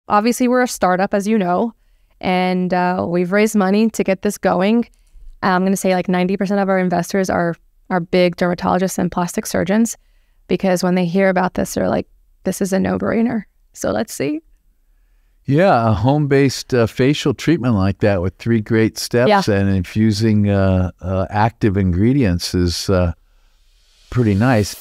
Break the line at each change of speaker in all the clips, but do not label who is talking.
obviously we're a startup, as you know, and we've raised money to get this going. I'm going to say like 90% of our investors are big dermatologists and plastic surgeons, because when they hear about this, they're like, this is a no-brainer. So let's see.
Yeah, a home-based facial treatment like that with 3 great steps and infusing active ingredients is pretty nice.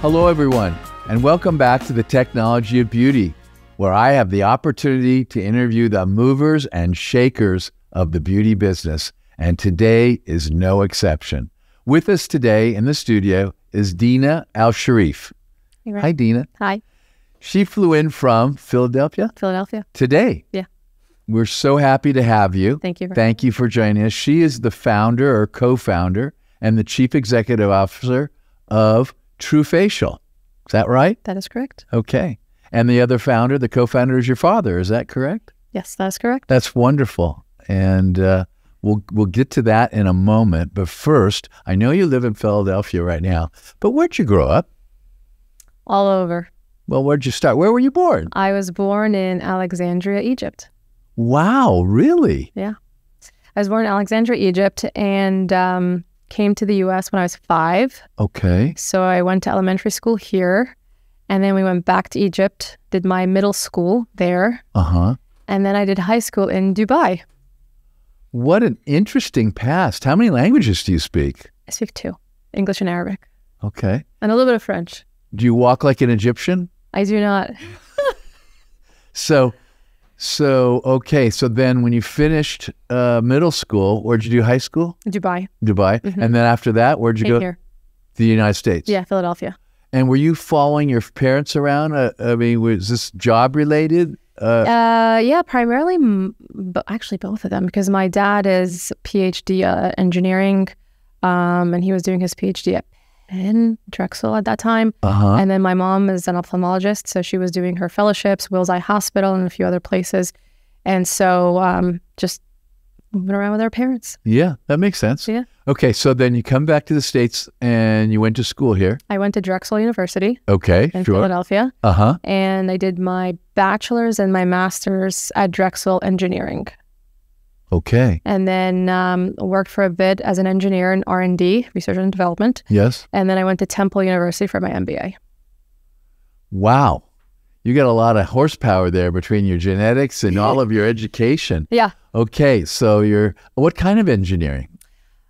Hello, everyone, and welcome back to the Technology of Beauty, where I have the opportunity to interview the movers and shakers of the beauty business, and today is no exception. With us today in the studio is Dina ElSherif.
Right.
Hi, Dina.
Hi.
She flew in from Philadelphia?
Philadelphia.
Today.
Yeah.
We're so happy to have you.
Thank you.
Thank you for joining us. She is the founder or co-founder and the chief executive officer of Trufacial. Is that right?
That is correct.
Okay. And the other founder, the co-founder, is your father. Is that correct?
Yes, that is correct.
That's wonderful. And we'll get to that in a moment. But first, I know you live in Philadelphia right now, but where'd you grow up?
All over.
Well, where'd you start? Where were you born?
I was born in Alexandria, Egypt.
Wow, really?
Yeah. I was born in Alexandria, Egypt, and came to the U.S. when I was 5.
Okay.
So I went to elementary school here, and then we went back to Egypt, did my middle school there, and then I did high school in Dubai.
What an interesting past. How many languages do you speak?
I speak 2, English and Arabic.
Okay.
And a little bit of French.
Do you walk like an Egyptian?
I do not.
Okay. So then when you finished middle school, where'd you do high school?
Dubai.
Dubai. And then after that, where'd you go?
Here.
The United States.
Yeah, Philadelphia.
And were you following your parents around? I mean, was this job related?
Yeah, primarily, actually both of them, because my dad is PhD engineering, and he was doing his PhD at Penn, Drexel at that time. And then my mom is an ophthalmologist, so she was doing her fellowships, Wills Eye Hospital, and a few other places. And so just moving around with our parents.
Yeah, that makes sense.
Yeah.
Okay, so then you come back to the States and you went to school here.
I went to Drexel University.
Okay,
in Philadelphia.
Uh-huh.
And I did my bachelor's and my master's at Drexel Engineering.
Okay.
And then worked for a bit as an engineer in R&D, research and development.
Yes.
And then I went to Temple University for my MBA.
Wow. You got a lot of horsepower there between your genetics and all of your education.
Yeah.
Okay. So what kind of engineering?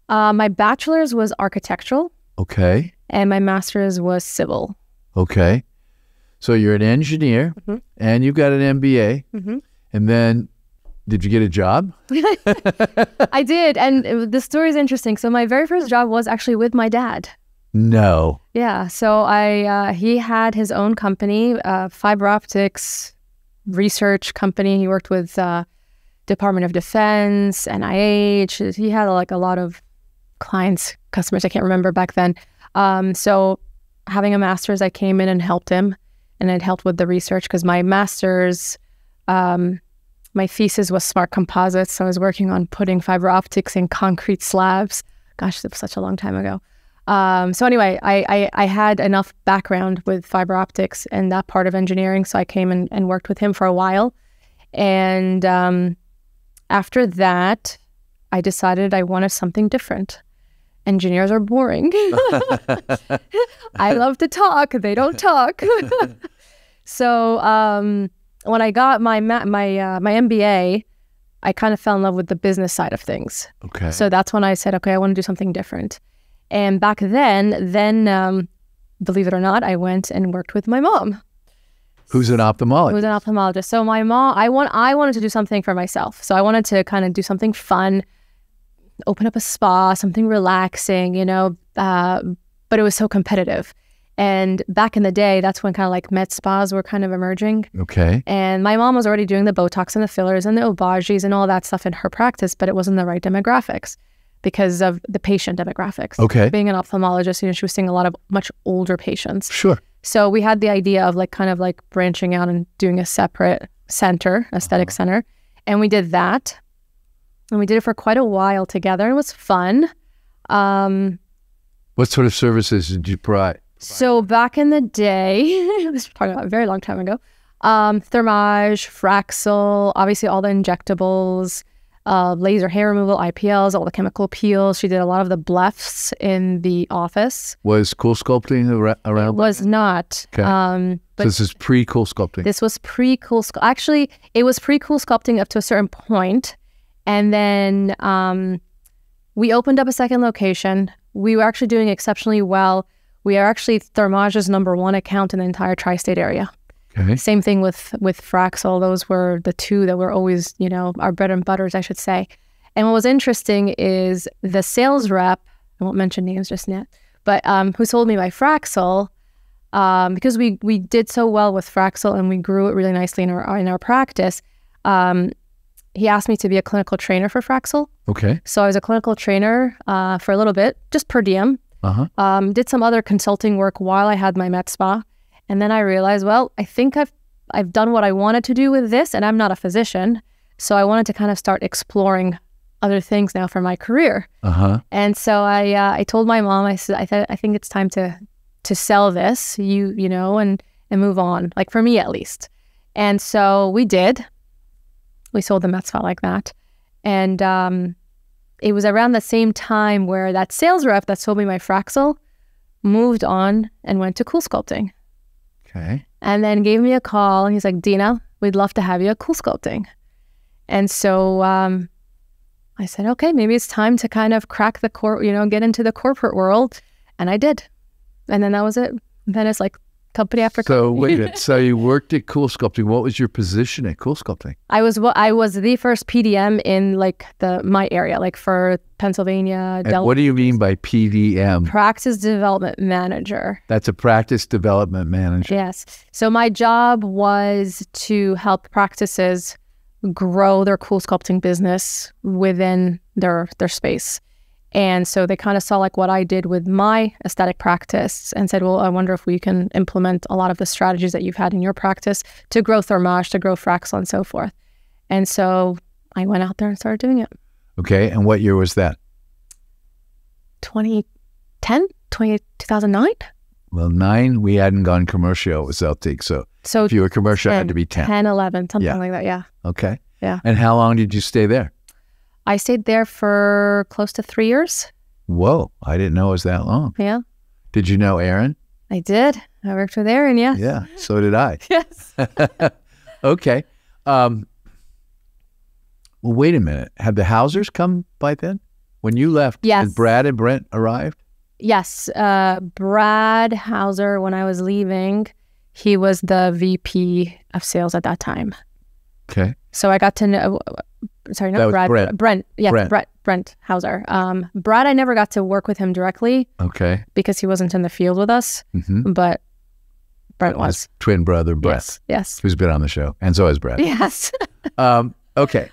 My bachelor's was architectural.
Okay.
And my master's was civil.
Okay. So you're an engineer and you've got an MBA. And then did you get a job?
I did. And the story is interesting. So my very first job was actually with my dad.
No.
Yeah. So he had his own company, fiber optics research company. He worked with Department of Defense, NIH. He had like a lot of clients, customers, I can't remember back then. So having a master's, I came in and helped him, and it helped with the research because my master's, my thesis was smart composites. So I was working on putting fiber optics in concrete slabs. Gosh, that was such a long time ago. So anyway, I had enough background with fiber optics and that part of engineering. So I came and worked with him for a while. And after that, I decided I wanted something different. Engineers are boring. I love to talk. They don't talk. So when I got my MBA, I kind of fell in love with the business side of things.
Okay.
So that's when I said, okay, I want to do something different. And back then, believe it or not, I went and worked with my mom.
Who's an ophthalmologist?
Who's an ophthalmologist. So my mom, I wanted to do something for myself. So I wanted to kind of do something fun, open up a spa, something relaxing, you know, but it was so competitive. And back in the day, that's when kind of like med spas were kind of emerging.
Okay.
And my mom was already doing the Botox and the fillers and the Obagis and all that stuff in her practice, but it wasn't the right demographics because of the patient demographics.
Okay.
Being an ophthalmologist, you know, she was seeing a lot of much older patients.
Sure.
So we had the idea of like kind of like branching out and doing a separate center, aesthetic center. And we did that. And we did it for quite a while together. It was fun.
What What sort of services did you provide?
So back in the day, I was talking about a very long time ago, Thermage, Fraxel, obviously all the injectables, laser hair removal, IPLs, all the chemical peels. She did a lot of the blephs in the office.
Was cool sculpting around?
It was not.
Okay.
But
so this is pre-cool sculpting.
this was pre-cool. Actually, it was pre-cool sculpting up to a certain point. And then we opened up a second location. We were actually doing exceptionally well. We are actually Thermage's #1 account in the entire tri-state area.
Okay.
Same thing with Fraxel. Those were the two that were always, our bread and butters, I should say. And what was interesting is the sales rep, I won't mention names just yet, but who sold me my Fraxel, because we did so well with Fraxel and we grew it really nicely in our practice. He asked me to be a clinical trainer for Fraxel.
Okay.
So I was a clinical trainer for a little bit, just per diem. Did some other consulting work while I had my med spa. And then I realized, well, I think I've done what I wanted to do with this, and I'm not a physician. So I wanted to kind of start exploring other things now for my career. And so I told my mom, I said, I think it's time to sell this, and move on, like for me at least. And so we did. We sold the med spa like that. And it was around the same time where that sales rep that sold me my Fraxel moved on and went to cool sculpting.
Okay.
And then gave me a call and he's like, Dina, we'd love to have you at cool sculpting. And so I said, okay, maybe it's time to kind of crack the get into the corporate world. And I did. And then that was it. And then it's like company after company.
So wait a minute. So you worked at cool sculpting. What was your position at cool sculpting?
I was the first PDM in like my area, like for Pennsylvania.
And what do you mean by PDM?
Practice Development Manager.
That's a practice development manager.
Yes. So my job was to help practices grow their cool sculpting business within their space. And so they kind of saw like what I did with my aesthetic practice and said, well, I wonder if we can implement a lot of the strategies that you've had in your practice to grow Thermage, to grow Fraxel, and so forth. And so I went out there and started doing it.
Okay. And what year was that?
2009?
Well, 9, we hadn't gone commercial with Celtic. So if you were commercial, it had to be 10.
10, 11, something like that, yeah.
Okay.
Yeah.
And how long did you stay there?
I stayed there for close to 3 years.
Whoa. I didn't know it was that long.
Yeah.
Did you know Aaron?
I did. I worked with Aaron, yes.
Yeah. So did I.
Yes.
Okay. Well, wait a minute. Had the Hausers come by then? When you left,
yes.
Did Brad and Brent arrived?
Yes. Brad Hauser, when I was leaving, he was the VP of sales at that time.
Okay.
So I got to know, sorry, not Brad. Brent. Yes, Brent Hauser. Brad, I never got to work with him directly.
Okay.
Because he wasn't in the field with us, but Brent was.
His twin brother, Brett.
Yes.
Who's been on the show. And so has Brad.
Yes.
Okay.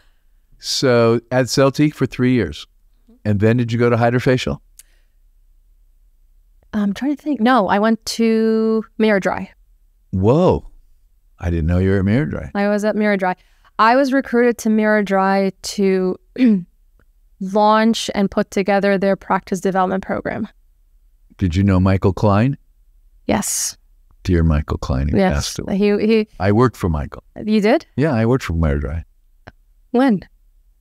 So at Celtic for 3 years. And then did you go to Hydrofacial?
I'm trying to think. No, I went to Microneedling.
Whoa. I didn't know you were at Microneedling.
I was at Microneedling. I was recruited to Microneedling to launch and put together their practice development program.
Did you know Michael Klein?
Yes.
Dear Michael Klein, who passed away.
I
worked for Michael.
You did?
Yeah, I worked for Microneedling.
When?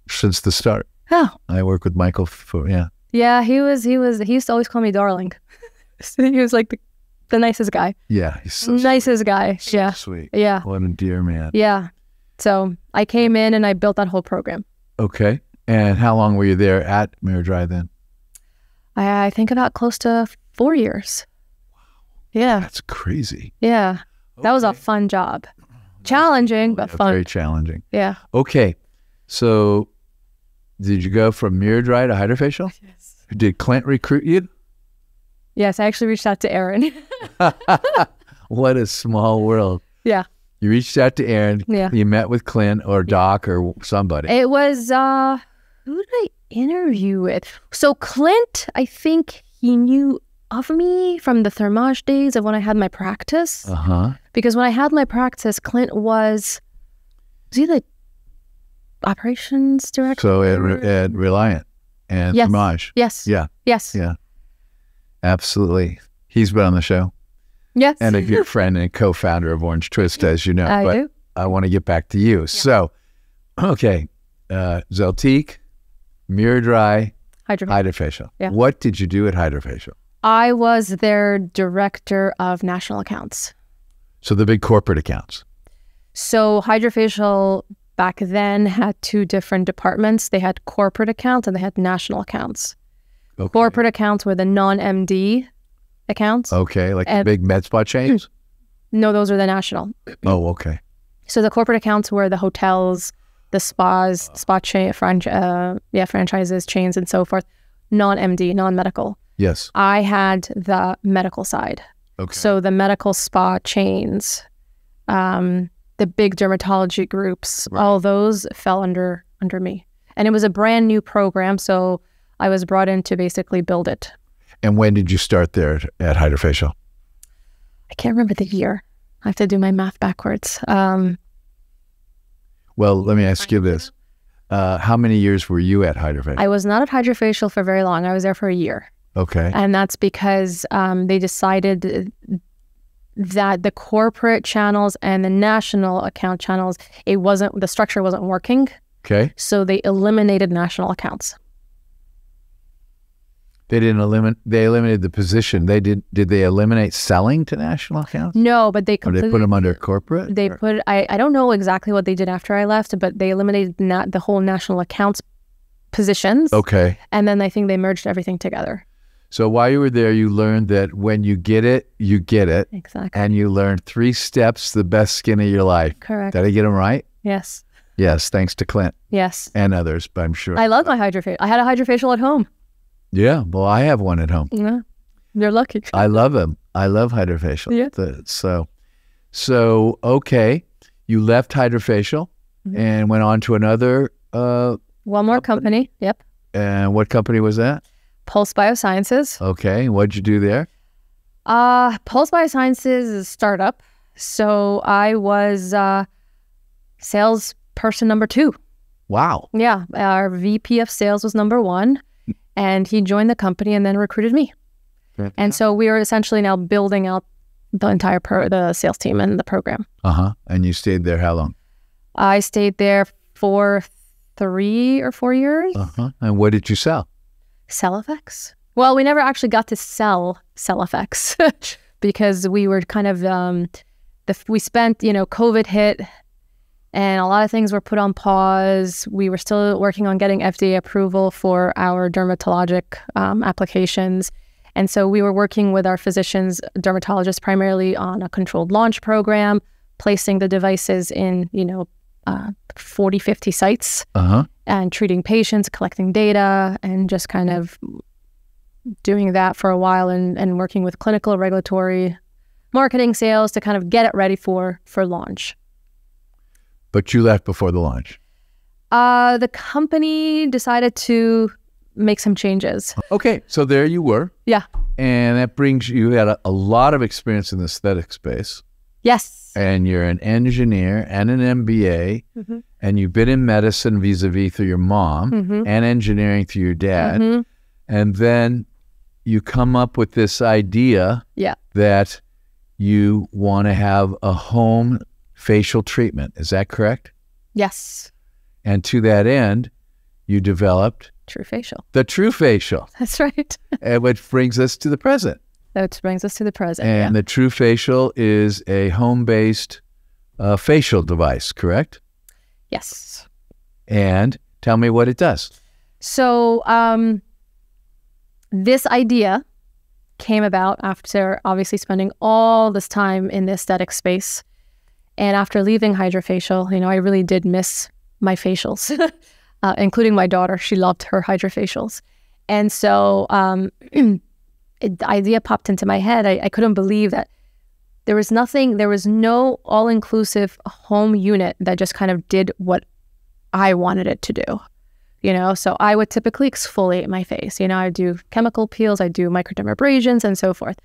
Since the start.
Oh.
I worked with Michael for, yeah.
Yeah, he used to always call me darling. He was like the nicest guy.
Yeah, he's so
nicest
sweet.
guy.
So
yeah.
Sweet.
Yeah.
What a dear man.
Yeah. So I came in and I built that whole program.
Okay. And how long were you there at Microneedling then?
I think about close to 4 years. Wow. Yeah.
That's crazy.
Yeah. That was a fun job. Challenging, but fun.
Very challenging.
Yeah.
Okay. So did you go from Microneedling to Hydrofacial?
Yes.
Did Clint recruit you?
Yes, I actually reached out to Aaron.
What a small world.
Yeah.
You reached out to Aaron.
Yeah.
You met with Clint or Doc or somebody.
It was, who did I interview with? So Clint, I think he knew of me from the Thermage days of when I had my practice. Because when I had my practice, Clint was he the operations director?
So at Reliant and
yes.
Thermage.
Yes.
Yeah.
Yes.
Yeah. Absolutely. He's been on the show.
Yes.
And a good friend and co-founder of Orange Twist, as you know.
I
but
do.
I want to get back to you. Yeah. So, okay, Zeltique, Mirror Dry, Hydrofacial.
Yeah.
What did you do at Hydrofacial?
I was their director of national accounts.
So the big corporate accounts.
So Hydrofacial back then had two different departments. They had corporate accounts and they had national accounts. Okay. Corporate accounts were the non-MD accounts.
Okay, like the big med spa chains?
No, those are the national.
Oh, okay.
So the corporate accounts were the hotels, the spas, spa chain, franchises, chains, and so forth. Non-MD, non-medical.
Yes.
I had the medical side.
Okay.
So the medical spa chains, the big dermatology groups, right. All those fell under me. And it was a brand new program, so I was brought in to basically build it.
And when did you start there at Hydrofacial?
I can't remember the year. I have to do my math backwards.
Well, let me ask you this. How many years were you at Hydrofacial?
I was not at Hydrofacial for very long. I was there for a year.
Okay.
And that's because they decided that the corporate channels and the national account channels, the structure wasn't working.
Okay.
So they eliminated national accounts.
They eliminated the position. Did they eliminate selling to national accounts?
No, but they
completely... Or they put them under corporate?
I don't know exactly what they did after I left, but they eliminated the whole national accounts positions.
Okay.
And then I think they merged everything together.
So while you were there, you learned that when you get it, you get it.
Exactly.
And you learned 3 steps, the best skin of your life.
Correct.
Did I get them right?
Yes.
Yes, thanks to Clint.
Yes.
And others, but I'm sure.
I love my Hydrofacial. I had a Hydrofacial at home.
Yeah, well, I have one at home.
Yeah, you're lucky.
I love them. I love Hydrofacial.
Yeah.
So okay, you left Hydrofacial and went on to another.
One more company. Yep.
And what company was that?
Pulse Biosciences.
Okay, what'd you do there?
Pulse Biosciences is a startup. So I was salesperson number 2.
Wow.
Yeah, our VP of sales was number 1. And he joined the company and then recruited me. Okay. And so we are essentially now building out the entire the sales team and the program.
And you stayed there how long?
I stayed there for 3 or 4 years.
And what did you sell?
Cell effects. Well, we never actually got to sell cell effects because we were kind of, we spent, COVID hit and a lot of things were put on pause. We were still working on getting FDA approval for our dermatologic applications. And so we were working with our physicians, dermatologists, primarily on a controlled launch program, placing the devices in, 40, 50 sites and treating patients, collecting data, and just kind of doing that for a while and working with clinical, regulatory, marketing, sales to kind of get it ready for launch.
But you left before the launch.
The company decided to make some changes.
Okay, so there you were.
Yeah.
And that brings you had a lot of experience in the aesthetic space.
Yes.
And you're an engineer and an MBA, and you've been in medicine vis-a-vis through your mom and engineering through your dad. And then you come up with this idea that you want to have a home facial treatment. Is that correct?
Yes.
And to that end, you developed
Trufacial.
The Trufacial.
That's right.
And which brings us to the present.
That brings us to the present.
And the Trufacial is a home-based facial device, correct?
Yes.
And tell me what it does.
So this idea came about after obviously spending all this time in the aesthetic space. And after leaving Hydrofacial, I really did miss my facials, including my daughter. She loved her Hydrofacials. And so the idea popped into my head. I couldn't believe that there was no all-inclusive home unit that just kind of did what I wanted it to do. So I would typically exfoliate my face. I do chemical peels, I do microdermabrasions and so forth.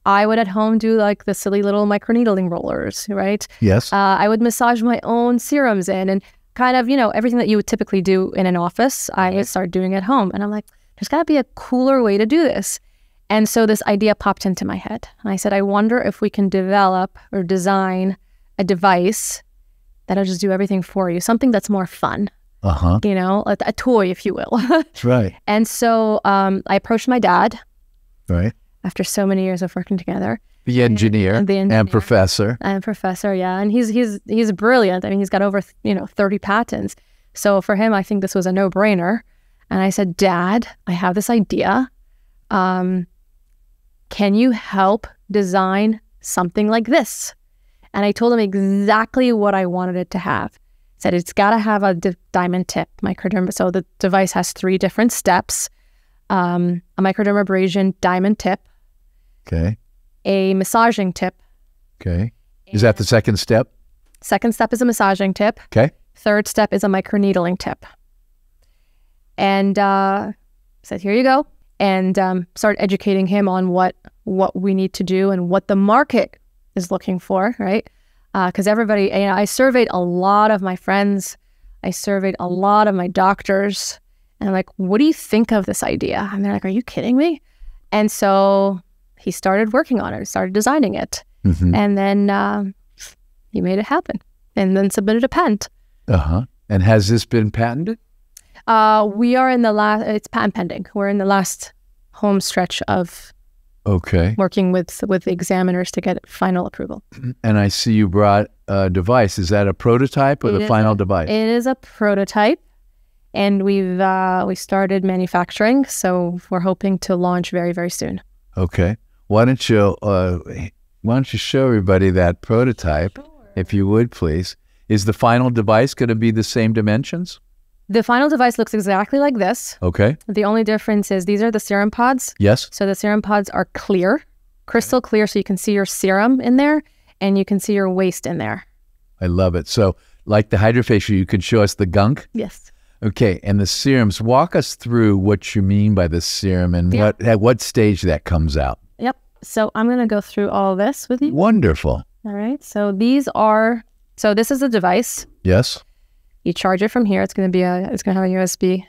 I would at home do like the silly little microneedling rollers, right?
Yes.
I would massage my own serums in and kind of, everything that you would typically do in an office, I started doing at home. And I'm like, there's got to be a cooler way to do this. And so this idea popped into my head. And I said, I wonder if we can develop or design a device that'll just do everything for you, something that's more fun, you know, a toy, if you will.
That's right.
And so I approached my dad.
Right.
After so many years of working together.
The engineer and professor.
And professor, yeah. And he's brilliant. I mean, he's got over, 30 patents. So for him, I think this was a no-brainer. And I said, Dad, I have this idea. Can you help design something like this? And I told him exactly what I wanted it to have. I said, it's got to have a diamond tip, microderm. So the device has 3 different steps. A microdermabrasion diamond tip.
Okay.
A massaging tip.
Okay. Is that the second step?
Second step is a massaging tip.
Okay.
Third step is a microneedling tip. And said, here you go. And start educating him on what we need to do and what the market is looking for, right? Because everybody, I surveyed a lot of my friends. I surveyed a lot of my doctors. And I'm like, what do you think of this idea? And they're like, are you kidding me? And so he started working on it, started designing it. And then he made it happen and then submitted a patent.
And has this been patented?
We are in the last, it's patent pending. We're in the last home stretch of working with the examiners to get final approval.
And I see you brought a device. Is that a prototype or the final device?
It is a prototype. And we started manufacturing, so we're hoping to launch very, very soon.
Okay. Why don't you show everybody that prototype, if you would, please? Is the final device going to be the same dimensions?
The final device looks exactly like this.
Okay.
The only difference is these are the serum pods.
Yes.
So the serum pods are clear, crystal clear, so you can see your serum in there and you can see your waste in there.
I love it. So like the hydrofacial, you could show us the gunk?
Yes.
Okay, and the serums, walk us through what you mean by the serum and at what stage that comes out.
Yep. So I'm going to go through all this with you.
Wonderful.
All right. So this is a device.
Yes.
You charge it from here. It's going to have a USB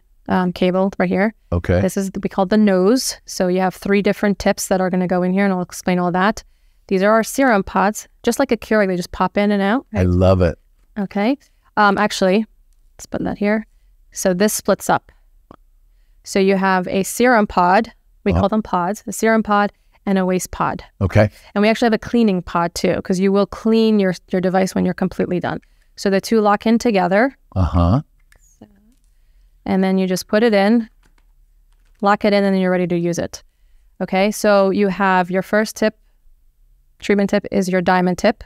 cable right here.
Okay.
This is we call the nose. So you have 3 different tips that are going to go in here, and I'll explain all that. These are our serum pods, just like a Keurig. They just pop in and out. Right?
I love it.
Okay. Actually, let's put that here. So this splits up. So you have a serum pod. We call them pods. A serum pod and a waste pod. Okay. And we actually have a cleaning pod too, because you will clean your device when you're completely done. So the 2 lock in together. And then you just put it in, lock it in, and then you're ready to use it. Okay. So you have your first tip, treatment tip is your diamond tip.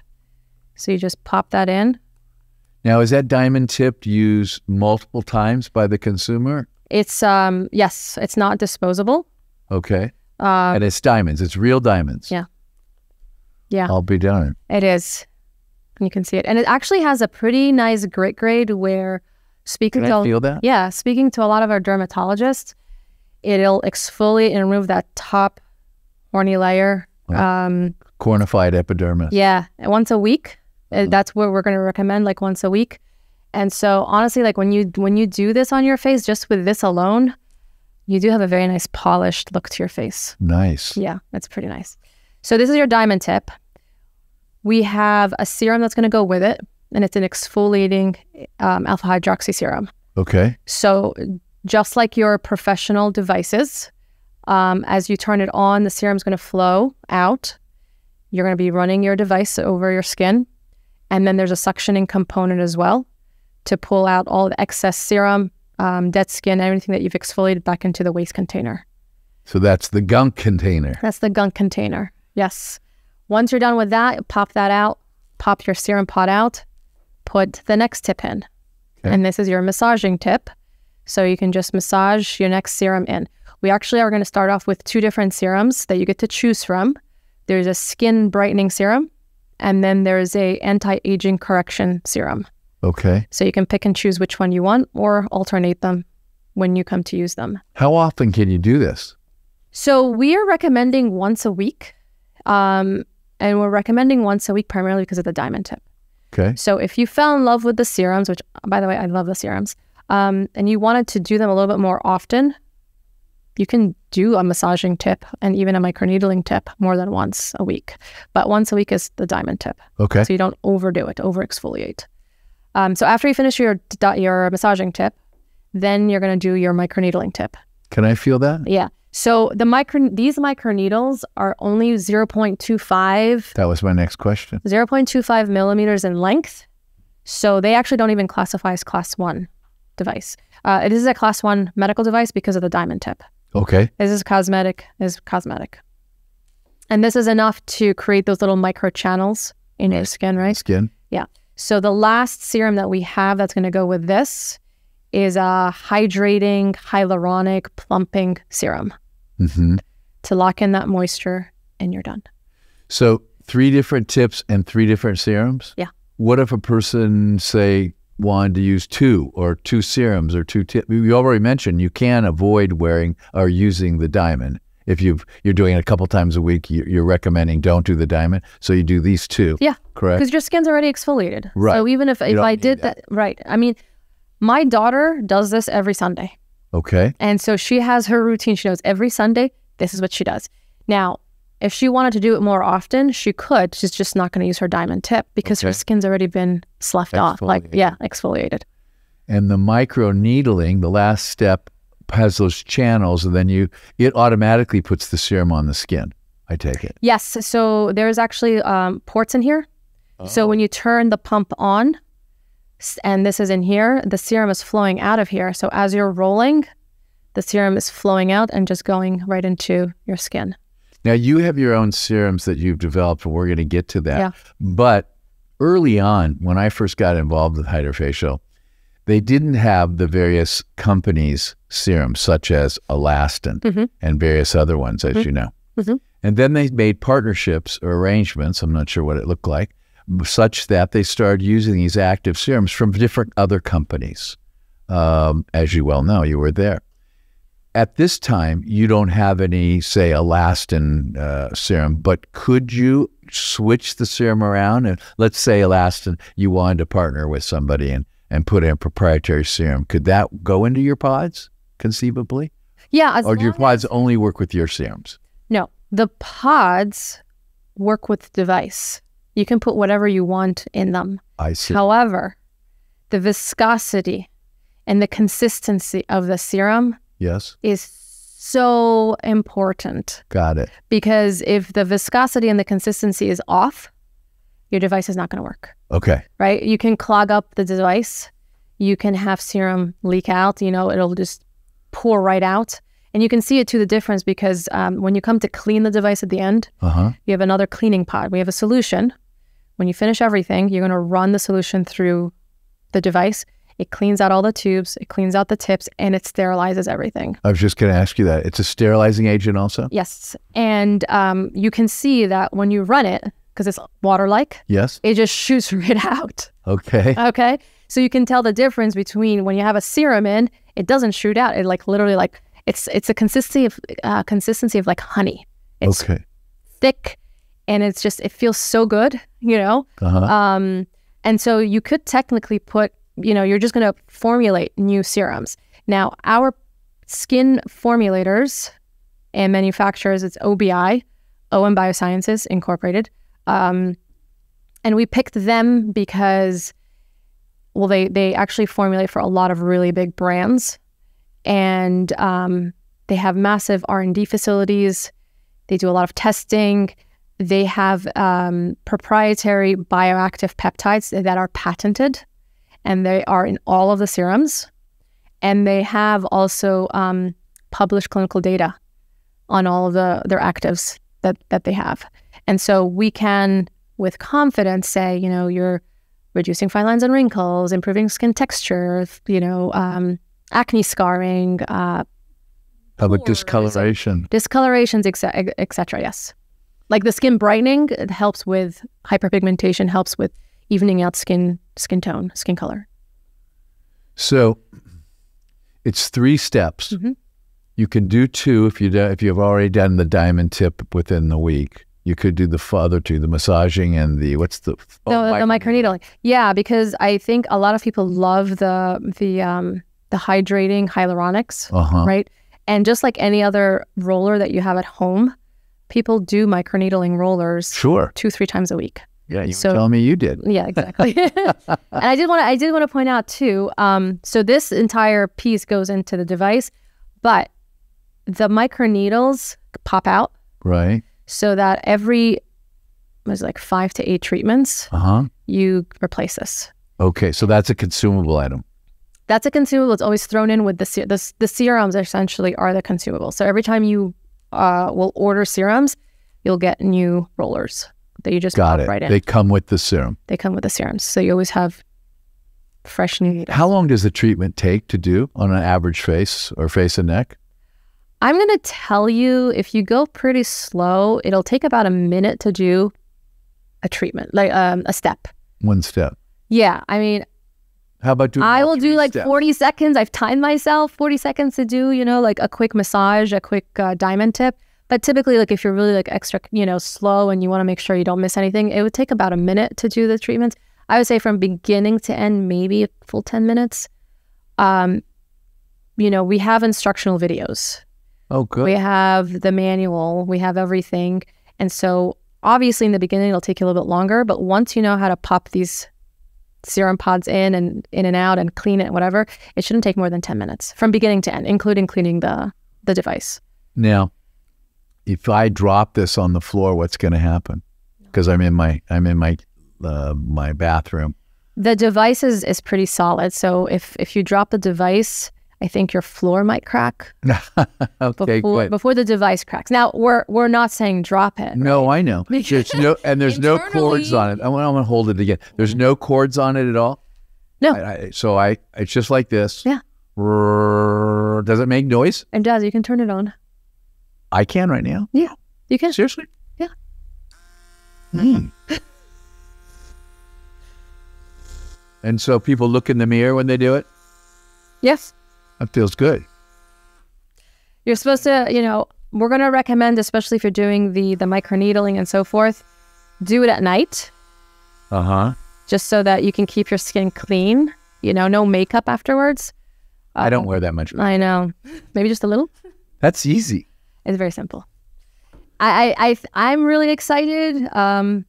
So you just pop that in.
Now, is that diamond tip used multiple times by the consumer?
It's, yes, it's not disposable.
Okay. And it's diamonds. It's real diamonds.
Yeah. Yeah.
I'll be darned.
It is. You can see it. And it actually has a pretty nice grit grade where speaking
I feel that?
Yeah. Speaking to a lot of our dermatologists, it'll exfoliate and remove that top horny layer.
Cornified epidermis.
Yeah. Once a week. That's what we're going to recommend, like once a week. And so honestly, like when you do this on your face, just with this alone, you do have a very nice polished look to your face.
Nice.
Yeah, that's pretty nice. So this is your diamond tip. We have a serum that's going to go with it, and it's an exfoliating alpha hydroxy serum.
Okay.
So just like your professional devices, as you turn it on, the serum is going to flow out. You're going to be running your device over your skin. And then there's a suctioning component as well to pull out all the excess serum, dead skin, everything that you've exfoliated back into the waste container.
So that's the gunk container.
That's the gunk container. Yes. Once you're done with that, pop that out, pop your serum pod out, put the next tip in. Okay. And this is your massaging tip. So you can just massage your next serum in. We actually are going to start off with 2 different serums that you get to choose from. There's a skin brightening serum. And then there's a anti-aging correction serum. Okay. So you can pick and choose which one you want or alternate them when you come to use them.
How often can you do this?
So we are recommending once a week. And we're recommending once a week primarily because of the diamond tip. Okay. So if you fell in love with the serums, which by the way, I love the serums, and you wanted to do them a little bit more often, You can do a massaging tip and even a microneedling tip more than once a week. But once a week is the diamond tip.
Okay.
So you don't overdo it, over-exfoliate. So after you finish your massaging tip, then you're going to do your microneedling tip.
Can I feel that?
Yeah. So these microneedles are only 0.25.
That was my next question.
0.25 millimeters in length. So they actually don't even classify as class 1 device. It is a class 1 medical device because of the diamond tip.
Okay.
This is cosmetic. And this is enough to create those little micro channels in your skin, right?
Skin.
Yeah. So the last serum that we have that's going to go with this is a hydrating, hyaluronic, plumping serum to lock in that moisture, and you're done.
So 3 different tips and 3 different serums?
Yeah.
What if a person, say, wanted to use 2 or 2 serums or 2 tips? You already mentioned you can avoid wearing or using the diamond. If you're doing it a couple times a week, you're recommending don't do the diamond. So you do these 2.
Yeah.
Correct?
Because your skin's already exfoliated.
Right.
So even if I did that, right. I mean, my daughter does this every Sunday.
Okay.
And so she has her routine. She knows every Sunday, this is what she does. Now, if she wanted to do it more often, she could. She's just not going to use her diamond tip because her skin's already been sloughed off. Exfoliated.
And the microneedling, the last step, has those channels, and then it automatically puts the serum on the skin, I take it.
Yes. So there's actually ports in here. Oh. So when you turn the pump on, and this is in here, the serum is flowing out of here. So as you're rolling, the serum is flowing out and just going right into your skin.
Now, you have your own serums that you've developed, and we're going to get to that.
Yeah.
But early on, when I first got involved with Hydrofacial, they didn't have the various companies' serums, such as Elastin and various other ones, as you know. And then they made partnerships or arrangements, I'm not sure what it looked like, such that they started using these active serums from different other companies. As you well know, you were there. At this time, you don't have any, say, Elastin serum, but could you switch the serum around? And let's say Elastin, you wanted to partner with somebody and put in a proprietary serum. Could that go into your pods, conceivably?
Yeah.
Or do your pods only work with your serums?
No, the pods work with the device. You can put whatever you want in them.
I see.
However, the viscosity and the consistency of the serum is so important.
Got it.
Because if the viscosity and the consistency is off, your device is not going to work.
Okay.
Right? You can clog up the device. You can have serum leak out. It'll just pour right out. And you can see it to the difference because when you come to clean the device at the end, you have another cleaning pod. We have a solution. When you finish everything, you're going to run the solution through the device. It cleans out all the tubes, it cleans out the tips, and it sterilizes everything. I
was just going to ask you that. It's a sterilizing agent also?
Yes. And you can see that when you run it, because it's water-like, it just shoots right out.
Okay.
Okay. So you can tell the difference between when you have a serum in, it doesn't shoot out. It literally it's a consistency of like honey. It's thick, and it feels so good, and so you could technically put, you're just going to formulate new serums. Now, our skin formulators and manufacturers, it's OBI, OM Biosciences Incorporated. And we picked them because, they actually formulate for a lot of really big brands. And they have massive R&D facilities. They do a lot of testing. They have proprietary bioactive peptides that are patented, and they are in all of the serums. And they have also published clinical data on all of their actives that they have. And so we can, with confidence, say, you're reducing fine lines and wrinkles, improving skin texture, acne scarring,
how about discoloration?
Discolorations, etc. Yes. Like the skin brightening, it helps with hyperpigmentation, helps with evening out skin tone, skin color.
So it's 3 steps. You can do 2 if you've already done the diamond tip within the week. You could do the other 2, the massaging and the
microneedling. Yeah, because I think a lot of people love the hydrating hyaluronics, right? And just like any other roller that you have at home, people do microneedling rollers
Sure.
2-3 times a week.
Yeah, you were telling me you did.
Yeah, exactly. And I did want to point out too, so this entire piece goes into the device, but the microneedles pop out.
Right.
So that every, was like 5 to 8 treatments, you replace this.
Okay, so that's a consumable item.
That's a consumable. It's always thrown in with the serums essentially are the consumable. So every time you will order serums, you'll get new rollers that you just pop right in.
They come with the serum.
They come with the serums. So you always have fresh new needles.
How long does the treatment take to do on an average face or face and neck?
I'm going to tell you, if you go pretty slow, it'll take about a minute to do a treatment, like a step.
One step.
Yeah. I mean,
how about doing
I will do like
steps?
40 seconds. I've timed myself 40 seconds to do, like a quick massage, a quick diamond tip. But typically, like if you're really like extra, slow and you want to make sure you don't miss anything, it would take about a minute to do the treatments. I would say from beginning to end, maybe a full 10 minutes. We have instructional videos.
Oh, good.
We have the manual. We have everything. And so obviously in the beginning, it'll take you a little bit longer. But once you know how to pop these serum pods in and out and clean it, whatever, it shouldn't take more than 10 minutes from beginning to end, including cleaning the device.
Now, if I drop this on the floor, what's going to happen? Because I'm in my my bathroom.
The device is pretty solid. So if you drop the device, I think your floor might crack.
Okay, good.
Before the device cracks. Now we're not saying drop it.
No, right? I know. There's no cords on it. I'm gonna hold it again. There's no cords on it at all.
No.
It's just like this.
Yeah.
Does it make noise?
It does. You can turn it on.
I can right now.
Yeah, you can.
Seriously?
Yeah.
And so people look in the mirror when they do it?
Yes.
That feels good.
You're supposed to, we're going to recommend, especially if you're doing the microneedling and so forth, do it at night. Just so that you can keep your skin clean, no makeup afterwards.
I don't wear that much makeup.
I know. Maybe just a little.
That's easy.
It's very simple. I'm really excited. Obviously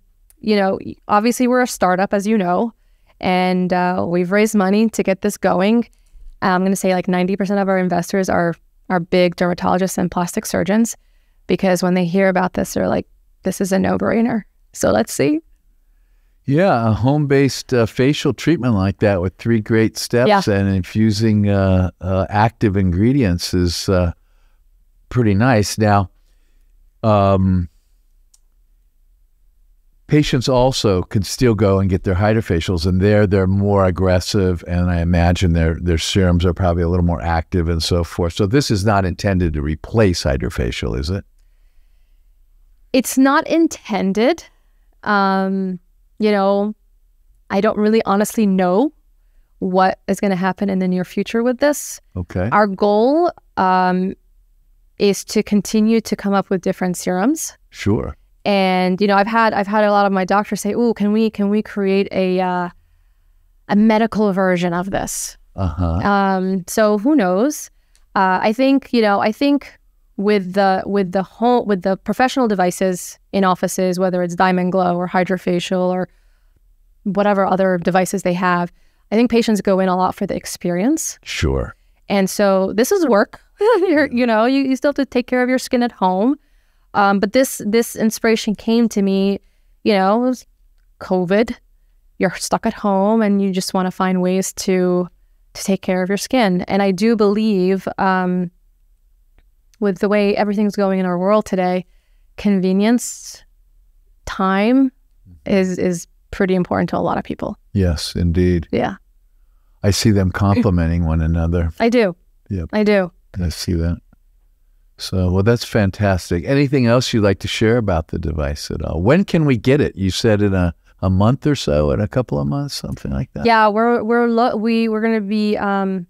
we're a startup, as you know, and we've raised money to get this going. I'm going to say like 90% of our investors are big dermatologists and plastic surgeons, because when they hear about this, they're like, this is a no-brainer. So let's see.
Yeah, a home-based facial treatment like that with 3 great steps and infusing active ingredients is pretty nice. Now, patients also can still go and get their hydrofacials, and they're more aggressive, and I imagine their serums are probably a little more active and so forth. So this is not intended to replace hydrofacial, is it?
It's not intended. I don't really honestly know what is going to happen in the near future with this.
Okay.
Our goal is to continue to come up with different serums. Sure. And I've had a lot of my doctors say, "Oh, can we create a medical version of this?" So who knows? I think with the professional devices in offices, whether it's Diamond Glow or Hydrofacial or whatever other devices they have, I think patients go in a lot for the experience. Sure. And so this is work. You still have to take care of your skin at home. But this inspiration came to me, it was COVID. You're stuck at home and you just want to find ways to take care of your skin. And I do believe with the way everything's going in our world today, convenience, time is pretty important to a lot of people.
Yes, indeed.
Yeah.
I see them complimenting one another.
I do.
Yep.
I do.
I see that. So, well, that's fantastic. Anything else you'd like to share about the device at all? When can we get it? You said in a month or so, in a couple of months, something like that.
Yeah, we're going to be, I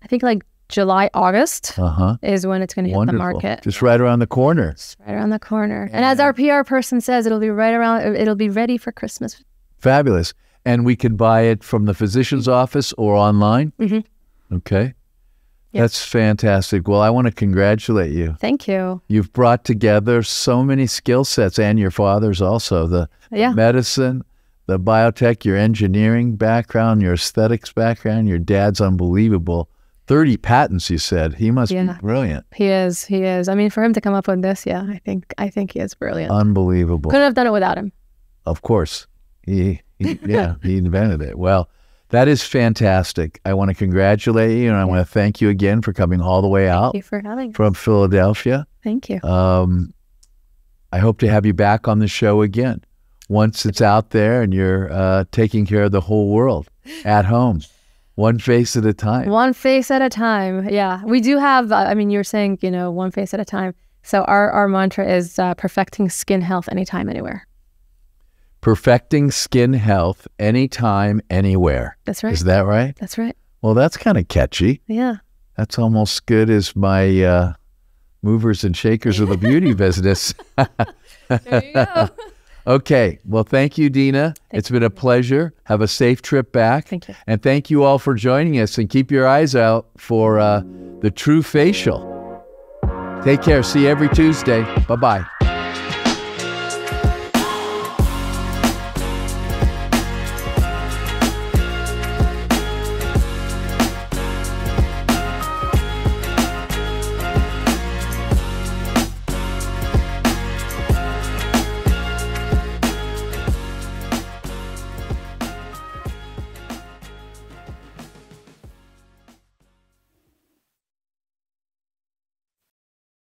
think like July, August is when it's going to hit the market.
Just right around the corner.
Just right around the corner. And as our PR person says, it'll be ready for Christmas.
Fabulous. And we can buy it from the physician's office or online? Okay. That's fantastic. Well, I want to congratulate you.
Thank you.
You've brought together so many skill sets, and your father's also, the medicine, the biotech, your engineering background, your aesthetics background. Your dad's unbelievable. 30 patents, you said. He must be brilliant.
He is. He is. I mean, for him to come up with this, I think he is brilliant.
Unbelievable.
Couldn't have done it without him.
Of course. He invented it. Well, that is fantastic. I want to congratulate you, and I want to thank you again for coming all the way out.
Thank you for having me.
From Philadelphia.
Thank you.
I hope to have you back on the show again once it's out there and you're taking care of the whole world at home, one face at a time.
One face at a time. Yeah, we do have. I mean, you're saying one face at a time. So our mantra is perfecting skin health anytime, anywhere.
Perfecting skin health anytime, anywhere.
That's right.
Is that right?
That's right.
Well, that's kind of catchy.
Yeah.
That's almost good as my movers and shakers of the beauty business.
There you go.
Okay. Well, thank you, Dina. It's been a pleasure. Have a safe trip back.
Thank you.
And thank you all for joining us. And keep your eyes out for the Trufacial. Take care. See you every Tuesday. Bye-bye.